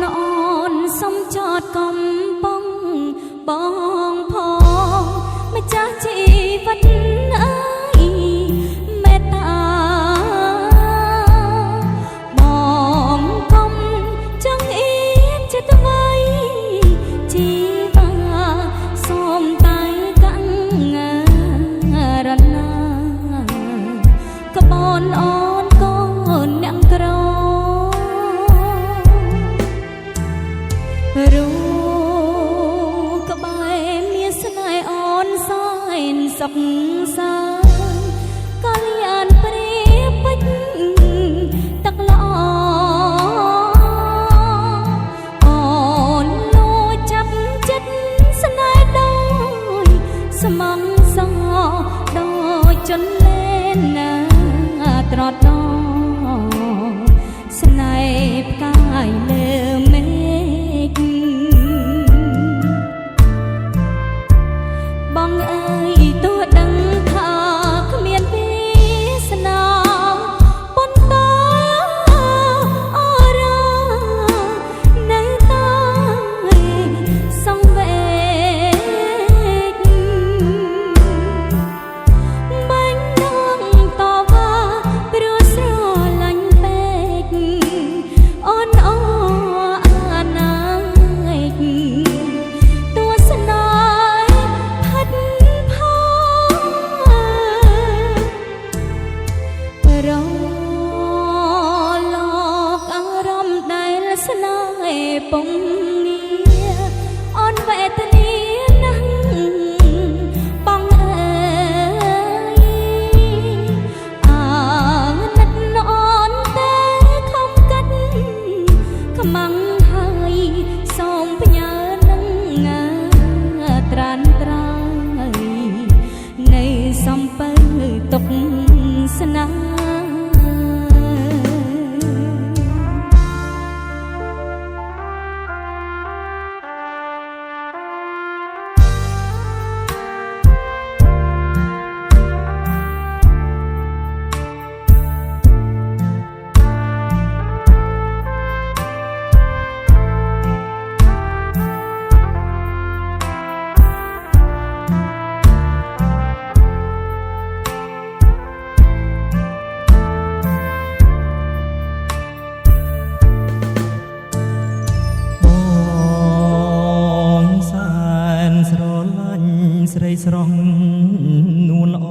នអូនសុំចតកំប៉ុងបងផងម្ចាស់ជីវិតអើយមេត្តាបងកុំចង់អៀនចិត្តអ្វីជីវាសូមតែកាំងរណាក្បូនអូនកូនអ្នកក្ររូក្បែរមានស្នេហ៍អូនសែនសុខសាន្តកាលយានព្រាពេជ្រទឹកល្អអូនលួចចាប់ចិត្តស្នេហ៍ដោយស្មងសដោយចន្លេនណាត្រតស្នេហ៍ផ្កាយលើមេឃបងអើយទោះដឹងថាគ្មានវាសនាប៉ុន្តែអរនៅតែសង្វេគបាញ់នងតវ៉ាព្រោះស្រឡាញ់ពេកអូនអូអាណៃទស្សនាផិតផរលោកអារម្មណ៍ដែលស្នេហ៍ពងងារអូនវេទនាណាស់បងអើយអាណិតអូនតែខំកាត់ខ្មាំងហើយសូមផ្ញើនឹងត្រានត្រៃនៃសំពៅទុកស្នេហ៍ស្រីស្រស់នួនល្អ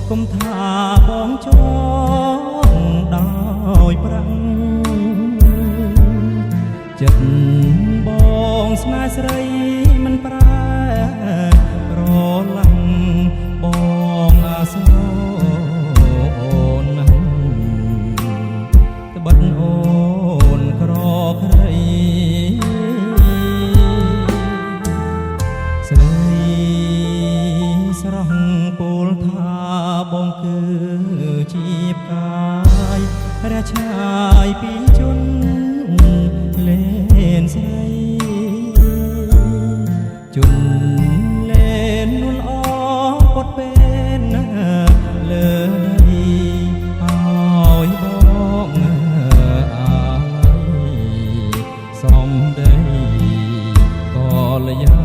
គុំថាបងចងដោយប្រាំងចិត្តបងស្នេហ៍ស្រីមិនប្រែប្រឡាំងបងអាសរអូនណាស់ត្បិតអូនក្រក្រីស្រីស្រស់ពោលថាបងគឺជាផ្កាយរះឆាយពីជន់លេនស្រីជន់លេននួនអពត់ពេលណាលើដីឲ្យបងអាឡ័យសំដីក៏លយា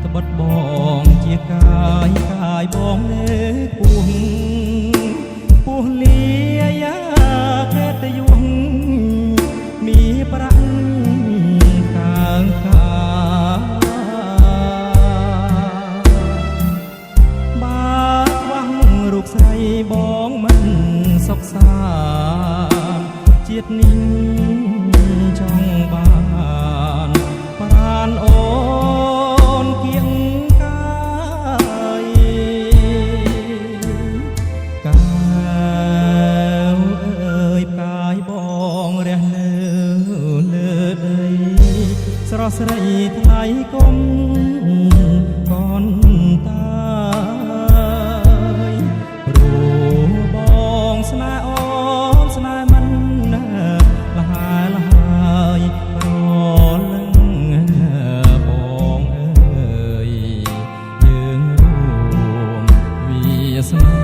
ត្បិតបងជាកាយបងលើពោះលាយាកេតយងมีប្រាក់កាងខាបាក់វាំងរូបស្រីបងមិនសុខសាន្តជាតិនេះចង់បានប្រានអូនគៀងកាវអើយផ្កាយបងរះនៅលើដីស្រស់ស្រីថ្លៃគុំកូនតាយព្រោះបងស្នេហ៍អូនស្នេហ៍មិនណាលហើយប្រលឹងបងអើយយើងរួមវាសនា